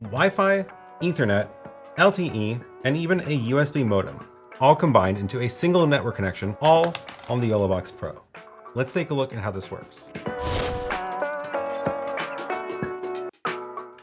Wi-Fi, Ethernet, LTE, and even a USB modem, all combined into a single network connection, all on the YoloBox Pro. Let's take a look at how this works.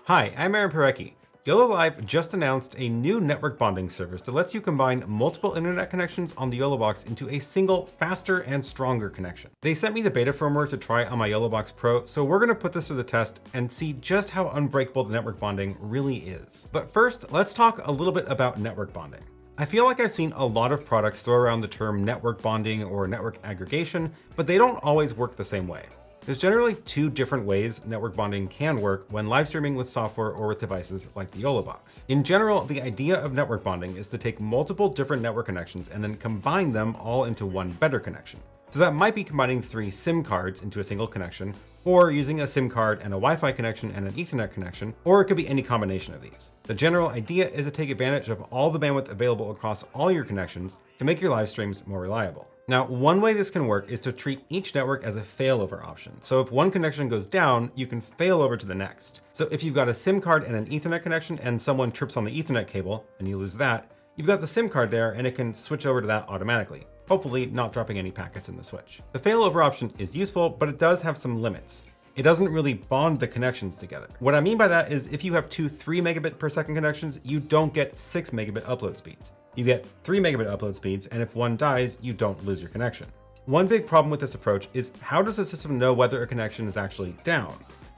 Hi, I'm Aaron Parecki. YoloLiv just announced a new network bonding service that lets you combine multiple internet connections on the YoloBox into a single, faster and stronger connection. They sent me the beta firmware to try on my YoloBox Pro, so we're gonna put this to the test and see just how unbreakable the network bonding really is. But first, let's talk a little bit about network bonding. I feel like I've seen a lot of products throw around the term network bonding or network aggregation, but they don't always work the same way. There's generally two different ways network bonding can work when live streaming with software or with devices like the YoloBox. In general, the idea of network bonding is to take multiple different network connections and then combine them all into one better connection. So that might be combining 3 SIM cards into a single connection, or using a SIM card and a Wi-Fi connection and an Ethernet connection, or it could be any combination of these. The general idea is to take advantage of all the bandwidth available across all your connections to make your live streams more reliable. Now, one way this can work is to treat each network as a failover option. So if one connection goes down, you can fail over to the next. So if you've got a SIM card and an Ethernet connection and someone trips on the Ethernet cable and you lose that, you've got the SIM card there and it can switch over to that automatically, hopefully not dropping any packets in the switch. The failover option is useful, but it does have some limits. It doesn't really bond the connections together. What I mean by that is if you have 2 3 megabit per second connections, you don't get 6 megabit upload speeds. You get 3 megabit upload speeds, and if one dies, you don't lose your connection. One big problem with this approach is how does the system know whether a connection is actually down?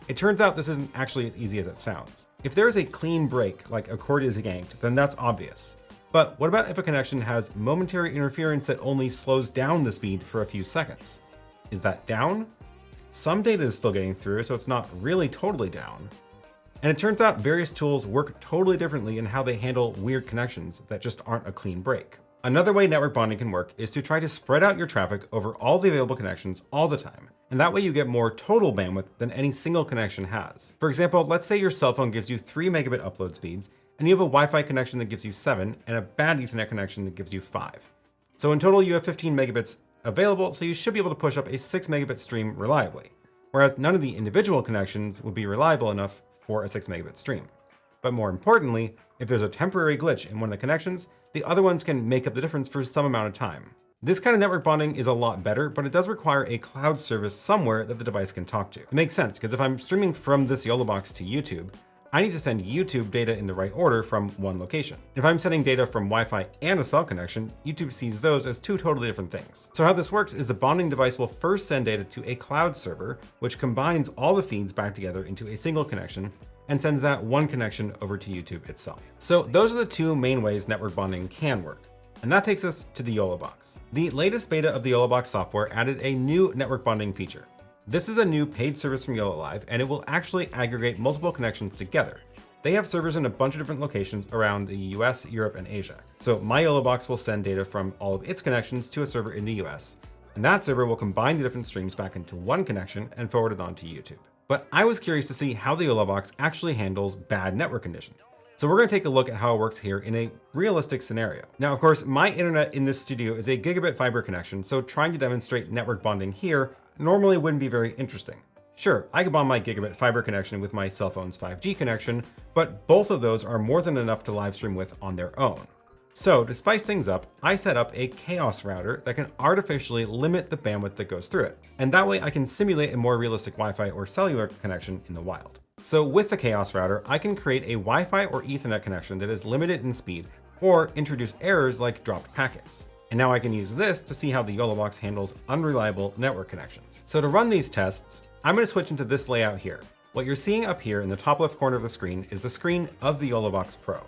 It turns out this isn't actually as easy as it sounds. If there is a clean break, like a cord is yanked, then that's obvious. But what about if a connection has momentary interference that only slows down the speed for a few seconds? Is that down? Some data is still getting through, so it's not really totally down. And it turns out various tools work totally differently in how they handle weird connections that just aren't a clean break. Another way network bonding can work is to try to spread out your traffic over all the available connections all the time. And that way you get more total bandwidth than any single connection has. For example, let's say your cell phone gives you 3 megabit upload speeds, and you have a Wi-Fi connection that gives you 7, and a bad Ethernet connection that gives you 5. So in total, you have 15 megabits available, so you should be able to push up a 6 megabit stream reliably. Whereas none of the individual connections would be reliable enough for a 6 megabit stream. But more importantly, if there's a temporary glitch in one of the connections, the other ones can make up the difference for some amount of time. This kind of network bonding is a lot better, but it does require a cloud service somewhere that the device can talk to. It makes sense, because if I'm streaming from this YoloBox to YouTube, I need to send YouTube data in the right order from one location. If I'm sending data from Wi-Fi and a cell connection, YouTube sees those as 2 totally different things. So how this works is the bonding device will first send data to a cloud server, which combines all the feeds back together into a single connection and sends that one connection over to YouTube itself. So those are the 2 main ways network bonding can work. And that takes us to the YoloBox. The latest beta of the YoloBox software added a new network bonding feature. This is a new paid service from YoloLiv, and it will actually aggregate multiple connections together. They have servers in a bunch of different locations around the US, Europe, and Asia. So my YoloBox will send data from all of its connections to a server in the US, and that server will combine the different streams back into one connection and forward it on to YouTube. But I was curious to see how the YoloBox actually handles bad network conditions. So we're going to take a look at how it works here in a realistic scenario. Now, of course, my internet in this studio is a gigabit fiber connection, so trying to demonstrate network bonding here normally wouldn't be very interesting. Sure, I could bond my gigabit fiber connection with my cell phone's 5G connection, but both of those are more than enough to live stream with on their own. So to spice things up, I set up a chaos router that can artificially limit the bandwidth that goes through it. And that way I can simulate a more realistic Wi-Fi or cellular connection in the wild. So with the chaos router, I can create a Wi-Fi or Ethernet connection that is limited in speed or introduce errors like dropped packets. And now I can use this to see how the YoloBox handles unreliable network connections. So to run these tests, I'm going to switch into this layout here. What you're seeing up here in the top left corner of the screen is the screen of the YoloBox Pro.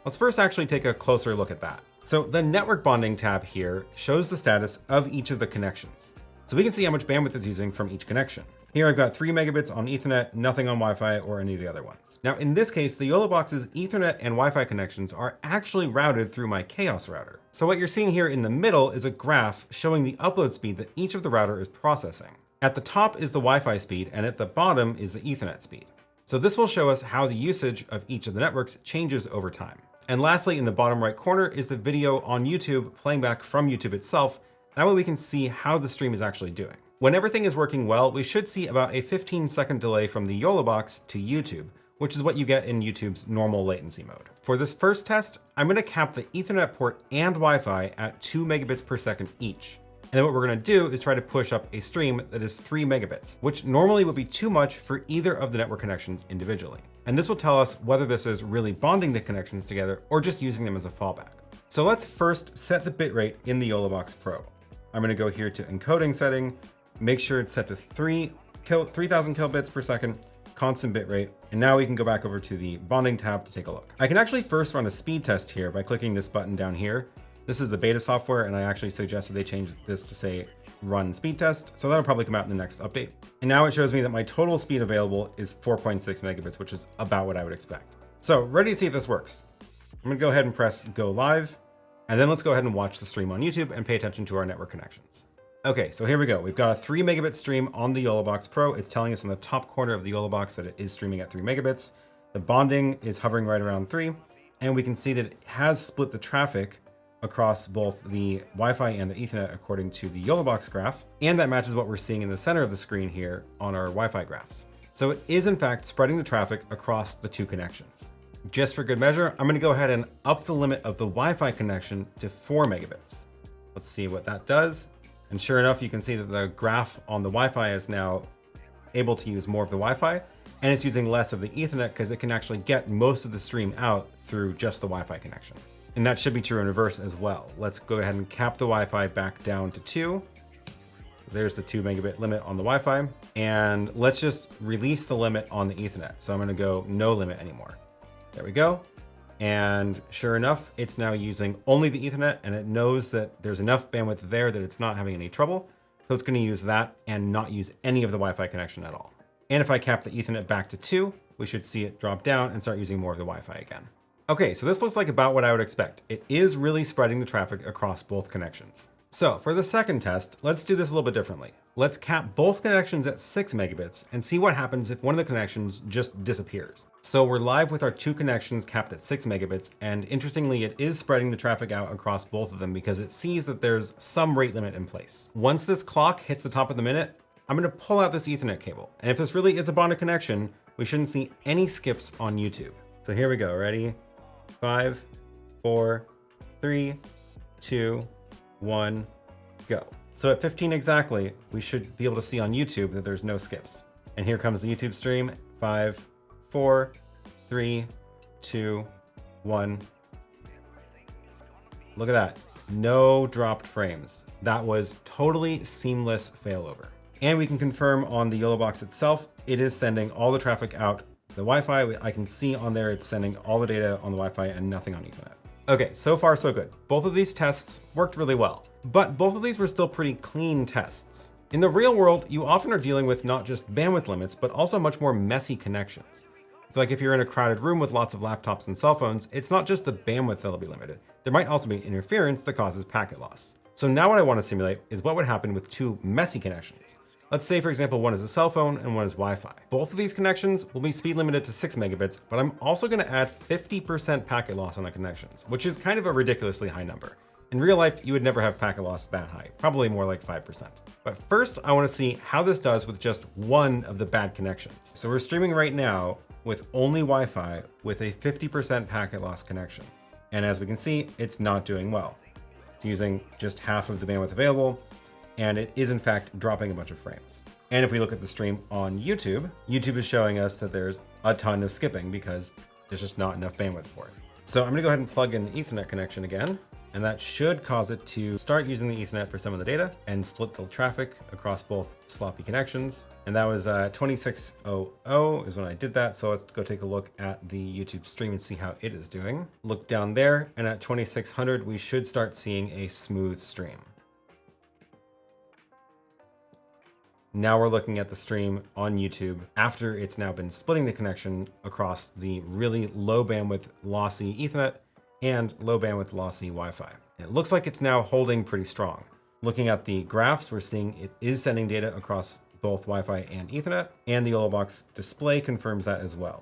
Let's first actually take a closer look at that. So the network bonding tab here shows the status of each of the connections. So we can see how much bandwidth it's using from each connection. Here I've got 3 megabits on Ethernet, nothing on Wi-Fi or any of the other ones. Now in this case, the YoloBox's Ethernet and Wi-Fi connections are actually routed through my chaos router. So what you're seeing here in the middle is a graph showing the upload speed that each of the router is processing. At the top is the Wi-Fi speed, and at the bottom is the Ethernet speed. So this will show us how the usage of each of the networks changes over time. And lastly, in the bottom right corner is the video on YouTube playing back from YouTube itself. That way we can see how the stream is actually doing. When everything is working well, we should see about a 15-second delay from the YoloBox to YouTube, which is what you get in YouTube's normal latency mode. For this first test, I'm gonna cap the Ethernet port and Wi-Fi at 2 megabits per second each. And then what we're gonna do is try to push up a stream that is 3 megabits, which normally would be too much for either of the network connections individually. And this will tell us whether this is really bonding the connections together or just using them as a fallback. So let's first set the bitrate in the YoloBox Pro. I'm gonna go here to encoding setting, make sure it's set to 3000 kilobits per second, constant bitrate, and now we can go back over to the bonding tab to take a look. I can actually first run a speed test here by clicking this button down here. This is the beta software, and I actually suggested they change this to say run speed test. So that'll probably come out in the next update. And now it shows me that my total speed available is 4.6 megabits, which is about what I would expect. So ready to see if this works. I'm gonna go ahead and press go live, and then let's go ahead and watch the stream on YouTube and pay attention to our network connections. Okay, so here we go. We've got a 3 megabit stream on the YoloBox Pro. It's telling us in the top corner of the YoloBox that it is streaming at 3 megabits. The bonding is hovering right around 3, and we can see that it has split the traffic across both the Wi-Fi and the Ethernet according to the YoloBox graph, and that matches what we're seeing in the center of the screen here on our Wi-Fi graphs. So it is in fact spreading the traffic across the two connections. Just for good measure, I'm gonna go ahead and up the limit of the Wi-Fi connection to 4 megabits. Let's see what that does. And sure enough, you can see that the graph on the Wi-Fi is now able to use more of the Wi-Fi, and it's using less of the Ethernet because it can actually get most of the stream out through just the Wi-Fi connection. And that should be true in reverse as well. Let's go ahead and cap the Wi-Fi back down to 2. There's the 2 megabit limit on the Wi-Fi. And let's just release the limit on the Ethernet. So I'm gonna go no limit anymore. There we go. And sure enough, it's now using only the Ethernet, and it knows that there's enough bandwidth there that it's not having any trouble. So it's gonna use that and not use any of the Wi-Fi connection at all. And if I cap the Ethernet back to 2, we should see it drop down and start using more of the Wi-Fi again. Okay, so this looks like about what I would expect. It is really spreading the traffic across both connections. So for the second test, let's do this a little bit differently. Let's cap both connections at 6 megabits and see what happens if one of the connections just disappears. So we're live with our 2 connections capped at 6 megabits, and interestingly, it is spreading the traffic out across both of them because it sees that there's some rate limit in place. Once this clock hits the top of the minute, I'm gonna pull out this Ethernet cable. And if this really is a bonded connection, we shouldn't see any skips on YouTube. So here we go, ready? 5, 4, 3, 2, 1, go. So at 15 exactly, we should be able to see on YouTube that there's no skips. And here comes the YouTube stream. 5, 4, 3, 2, 1. Look at that. No dropped frames. That was totally seamless failover. And we can confirm on the YoloBox itself, it is sending all the traffic out the Wi-Fi. I can see on there it's sending all the data on the Wi-Fi and nothing on Ethernet. Okay, so far so good. Both of these tests worked really well, but both of these were still pretty clean tests. In the real world, you often are dealing with not just bandwidth limits, but also much more messy connections. Like if you're in a crowded room with lots of laptops and cell phones, it's not just the bandwidth that'll be limited. There might also be interference that causes packet loss. So now what I want to simulate is what would happen with 2 messy connections. Let's say, for example, one is a cell phone and one is Wi-Fi. Both of these connections will be speed limited to 6 megabits, but I'm also going to add 50% packet loss on the connections, which is kind of a ridiculously high number. In real life, you would never have packet loss that high, probably more like 5%. But first, I want to see how this does with just one of the bad connections. So we're streaming right now with only Wi-Fi with a 50% packet loss connection. And as we can see, it's not doing well. It's using just half of the bandwidth available, and it is in fact dropping a bunch of frames. And if we look at the stream on YouTube, YouTube is showing us that there's a ton of skipping because there's just not enough bandwidth for it. So I'm gonna go ahead and plug in the Ethernet connection again, and that should cause it to start using the Ethernet for some of the data and split the traffic across both sloppy connections. And that was 2600 is when I did that. So let's go take a look at the YouTube stream and see how it is doing. Look down there, and at 2600, we should start seeing a smooth stream. Now we're looking at the stream on YouTube after it's now been splitting the connection across the really low bandwidth lossy Ethernet and low bandwidth lossy Wi-Fi. It looks like it's now holding pretty strong. Looking at the graphs, we're seeing it is sending data across both Wi-Fi and Ethernet, and the YoloBox display confirms that as well.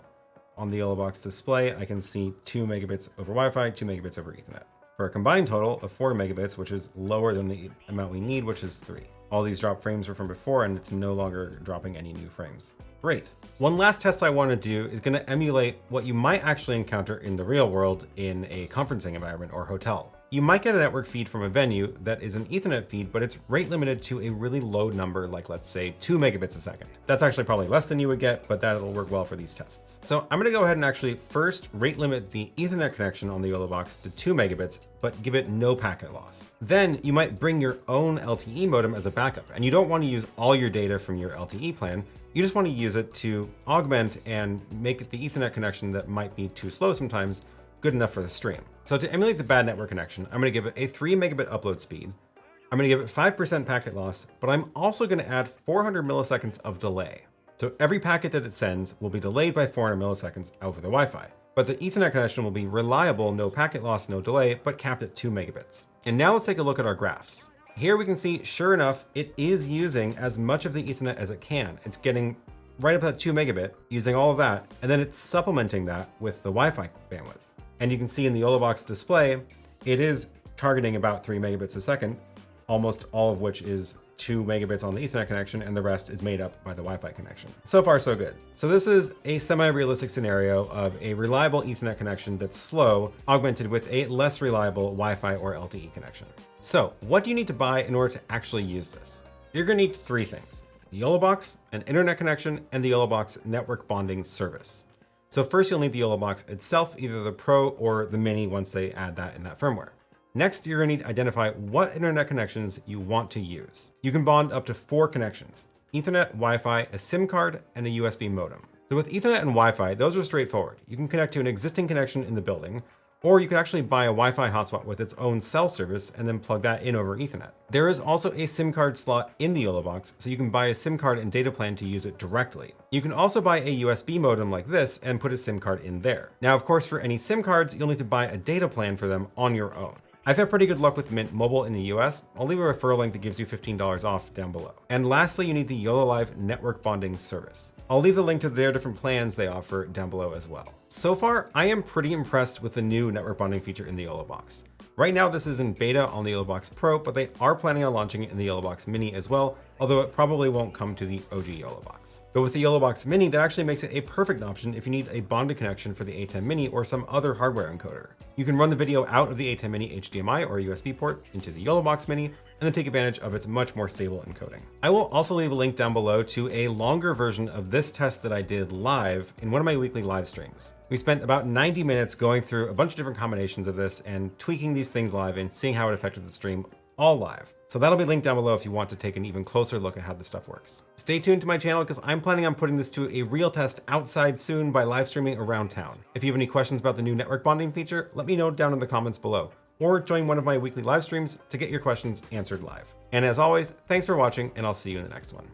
On the YoloBox display, I can see 2 megabits over Wi-Fi, 2 megabits over Ethernet. for a combined total of 4 megabits, which is lower than the amount we need, which is 3. All these drop frames were from before, and it's no longer dropping any new frames. Great. One last test I want to do is going to emulate what you might actually encounter in the real world in a conferencing environment or hotel. You might get a network feed from a venue that is an Ethernet feed, but it's rate limited to a really low number, like let's say 2 megabits a second. That's actually probably less than you would get, but that'll work well for these tests. So I'm going to go ahead and actually first rate limit the Ethernet connection on the YoloBox to 2 megabits, but give it no packet loss. Then you might bring your own LTE modem as a backup, and you don't want to use all your data from your LTE plan. You just want to use it to augment and make it the Ethernet connection that might be too slow sometimes good enough for the stream. So to emulate the bad network connection, I'm going to give it a 3 megabit upload speed. I'm going to give it 5% packet loss, but I'm also going to add 400 milliseconds of delay. So every packet that it sends will be delayed by 400 milliseconds over the Wi-Fi. But the Ethernet connection will be reliable, no packet loss, no delay, but capped at 2 megabits. And now let's take a look at our graphs. Here we can see, sure enough, it is using as much of the Ethernet as it can. It's getting right up at 2 megabit, using all of that, and then it's supplementing that with the Wi-Fi bandwidth. And you can see in the YoloBox display, it is targeting about 3 megabits a second, almost all of which is 2 megabits on the Ethernet connection, and the rest is made up by the Wi-Fi connection. So far, so good. So this is a semi-realistic scenario of a reliable Ethernet connection that's slow, augmented with a less reliable Wi-Fi or LTE connection. So what do you need to buy in order to actually use this? You're gonna need 3 things: the YoloBox, an internet connection, and the YoloBox network bonding service. So first you'll need the YoloBox itself, either the Pro or the Mini once they add that in that firmware. Next, you're gonna need to identify what internet connections you want to use. You can bond up to 4 connections: Ethernet, Wi-Fi, a SIM card, and a USB modem. So with Ethernet and Wi-Fi, those are straightforward. You can connect to an existing connection in the building, or you could actually buy a Wi-Fi hotspot with its own cell service and then plug that in over Ethernet. There is also a SIM card slot in the YoloBox, so you can buy a SIM card and data plan to use it directly. You can also buy a USB modem like this and put a SIM card in there. Now, of course, for any SIM cards, you'll need to buy a data plan for them on your own. I've had pretty good luck with Mint Mobile in the US. I'll leave a referral link that gives you $15 off down below. And lastly, you need the YoloLiv network bonding service. I'll leave the link to their different plans they offer down below as well. So far, I am pretty impressed with the new network bonding feature in the YoloBox. Right now, this is in beta on the YoloBox Pro, but they are planning on launching it in the YoloBox Mini as well, although it probably won't come to the OG YoloBox. But with the YoloBox Mini, that actually makes it a perfect option if you need a bonded connection for the ATEM Mini or some other hardware encoder. You can run the video out of the ATEM Mini HDMI or USB port into the YoloBox Mini, and then take advantage of its much more stable encoding. I will also leave a link down below to a longer version of this test that I did live in one of my weekly live streams. We spent about 90 minutes going through a bunch of different combinations of this and tweaking these things live and seeing how it affected the stream all live. So that'll be linked down below if you want to take an even closer look at how this stuff works. Stay tuned to my channel because I'm planning on putting this to a real test outside soon by live streaming around town. If you have any questions about the new network bonding feature, let me know down in the comments below, or join one of my weekly live streams to get your questions answered live. And as always, thanks for watching, and I'll see you in the next one.